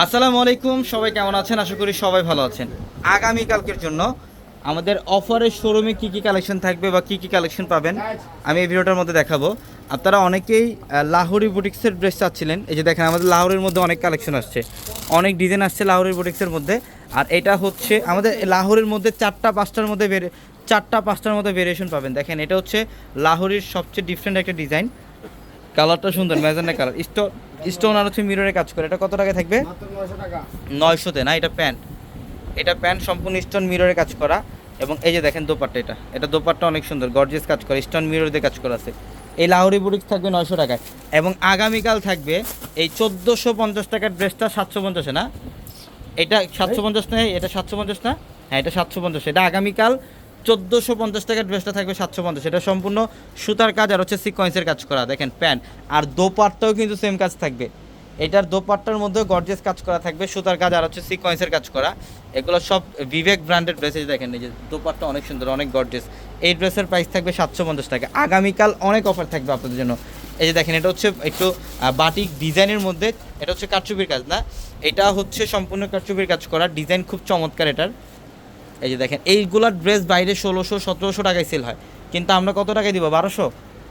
আসসালামু আলাইকুম, সবাই কেমন আছেন? আশা করি সবাই ভালো আছেন। আগামীকালকের জন্য আমাদের অফারের শোরুমে কি কি কালেকশন থাকবে বা কি কি কালেকশন পাবেন আমি এই ভিডিওটার মধ্যে দেখাবো। আপনারা অনেকেই লাহোরি বুটিক্সের ড্রেস চাচ্ছিলেন। এই যে দেখেন আমাদের লাহোরের মধ্যে অনেক কালেকশন আসছে, অনেক ডিজাইন আসছে লাহোরি বুটিক্সের মধ্যে। আর এটা হচ্ছে আমাদের লাহোরের মধ্যে চারটা পাঁচটার মধ্যে ভেরিয়েশন পাবেন। দেখেন এটা হচ্ছে লাহোরির সবচেয়ে ডিফারেন্ট একটা ডিজাইন। কালারটা সুন্দর, ম্যাজেন্ডা কালার, স্টোন আর হচ্ছে মিররে কাজ করে। এটা কত টাকা থাকবে? 900-তে না, এটা প্যান্ট সম্পূর্ণ স্টোন মিররে কাজ করা। এবং এই যে দেখেন দোপাট্টা, এটা দোপাট্টা অনেক সুন্দর, গর্জিয়াস কাজ করে, স্টোন মিরর দিয়ে কাজ করা আছে। এই লাহোরি বুটিক্স থাকবে 900 টাকায়। এবং আগামীকাল থাকবে এই 1450 টাকার ড্রেসটা 750-এ না, এটা 750 না, এটা 750 না, হ্যাঁ এটা 750। এটা আগামীকাল 1450 টাকার ড্রেসটা থাকবে 750। এটা সম্পূর্ণ সুতার কাজ আর হচ্ছে সিকোয়েন্সের কাজ করা। দেখেন প্যান্ট আর দোপাট্টাও কিন্তু সেম কাজ থাকবে। এটার দোপাট্টার মধ্যে গর্জিয়াস কাজ করা থাকবে, সুতার কাজ আর হচ্ছে সিকোয়েন্সের কাজ করা। এগুলো সব বিবেক ব্র্যান্ডের ড্রেস। দেখেন এই যে দোপাট্টা অনেক সুন্দর, অনেক গর্জিয়াস। এই ড্রেসের প্রাইস থাকবে 750 টাকা। আগামীকাল অনেক অফার থাকবে আপনাদের জন্য। এই যে দেখেন এটা হচ্ছে একটু বাটিক ডিজাইনের মধ্যে, এটা হচ্ছে কারচুপির কাজ না, এটা হচ্ছে সম্পূর্ণ কারচুপির কাজ করা। ডিজাইন খুব চমৎকার এটার। এই যে দেখেন এইগুলার ড্রেস বাইরে 1600-1700 টাকায় সেল হয়, কিন্তু আমরা কত টাকায় দিব? 1200,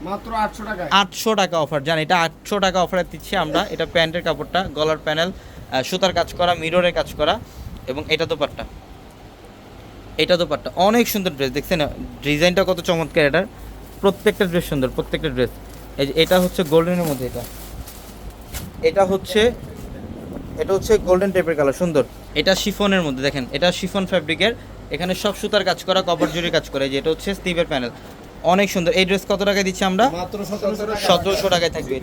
মাত্র 800 টাকা। 800 টাকা অফার। জান এটা 800 টাকা অফারে দিচ্ছি আমরা। এটা প্যান্টের কাপড়টা, গলার প্যানেল সুতার কাজ করা, মিররের কাজ করা। এবং এটা দোপাট্টা অনেক সুন্দর ড্রেস। দেখছেন ডিজাইনটা কত চমৎকার এটার। প্রত্যেকটা ড্রেস সুন্দর, প্রত্যেকটা ড্রেস। এই যে এটা হচ্ছে গোল্ডেনের মধ্যে, এটা হচ্ছে গোল্ডেন টাইপের কালার, সুন্দর। এটা শিফনের মধ্যে, দেখেন এটা শিফন ফ্যাব্রিকের, এখানে সব সুতার কাজ করা, কপার জুড়ি কাজ করা। এই যে এটা হচ্ছে স্টিভের প্যানেল, অনেক সুন্দর। এই ড্রেস কত টাকায় দিচ্ছি আমরা? মাত্র 1700 1700 টাকায় থাকবে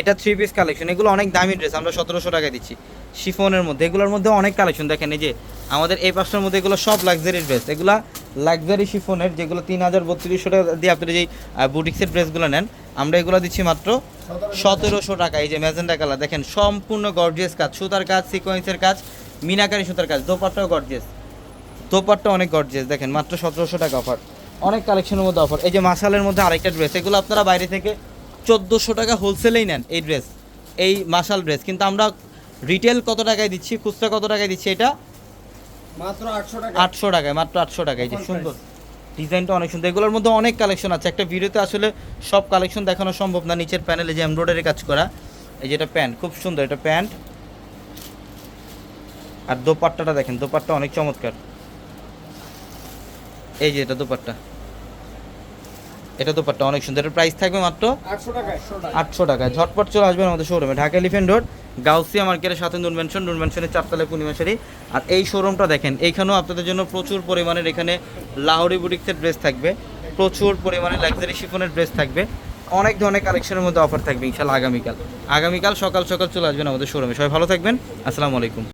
এটা 3 পিস কালেকশন। এগুলো অনেক দামি ড্রেস, আমরা 1700 টাকায় দিচ্ছি শিফনের মধ্যে। এগুলোর মধ্যে অনেক কালেকশন। দেখেন এই যে আমাদের এই পাঁচটার মধ্যে এগুলো সব লাক্সারি ড্রেস, এগুলা লাক্সারি শিফনের, যেগুলো 3000-3200 টাকা দিয়ে আপনারা যেই বুটিক্সের ড্রেসগুলো নেন, আমরা এগুলো দিচ্ছি মাত্র 1700 টাকা। এই যে ম্যাজেন্ডা কালার, দেখেন সম্পূর্ণ গর্জিয়াস কাজ, সুতার কাজ, সিকোয়েন্সের কাজ, মিনাকারি সুতার কাজ। দোপাট্টাও গর্জিয়াস, দোপাট্টা অনেক গর্জিয়াস। দেখেন মাত্র 1700 টাকা অফার, অনেক কালেকশনের মধ্যে অফার। এই যে মাশালের মধ্যে আরেকটা ড্রেস, এগুলো আপনারা বাইরে থেকে 1400 টাকা হোলসেলেই নেন এই ড্রেস, এই মাশাল ড্রেস, কিন্তু আমরা রিটেল কত টাকায় দিচ্ছি, খুচরা কত টাকায় দিচ্ছি? এটা মাত্র 800 টাকা। 800 টাকায়, মাত্র 800 টাকায়। এই যে সুন্দর ডিজাইনটা অনেক সুন্দর। এগুলোর মধ্যে অনেক কালেকশন আছে, একটা ভিডিওতে আসলে সব কালেকশন দেখানো সম্ভব না। নিচের প্যানেলে যে এমব্রয়ডারি কাজ করা, এই যে এটা প্যান্ট, খুব সুন্দর এটা প্যান্ট। আর দোপাট্টাটা দেখেন, দোপাট্টা অনেক চমৎকার। এই যে এটা দোপাট্টা, অনেক সুন্দর। এটার প্রাইস থাকবে মাত্র 800 টাকা। 800 টাকায়। ঝটপট চলে আসবেন আমাদের শোরুমে, ঢাকা এলিফ্যান্ট রোড, গাউসিয়া মার্কেটের সাথে নূর ম্যানশনের 4 তলায় পূর্ণিমাশারি। আর এই শোরুমটা দেখেন, এইখানেও আপনাদের জন্য প্রচুর পরিমাণের এখানে লাহোরি বুটিক্সের ড্রেস থাকবে, প্রচুর পরিমাণে লাক্সারি শিফনের ড্রেস থাকবে, অনেক ধরনের কালেকশনের মধ্যে অফার থাকবে ইনশাআল্লাহ। আগামীকাল সকাল চলে আসবেন আমাদের শোরুমে। সবাই ভালো থাকবেন, আসসালামু আলাইকুম।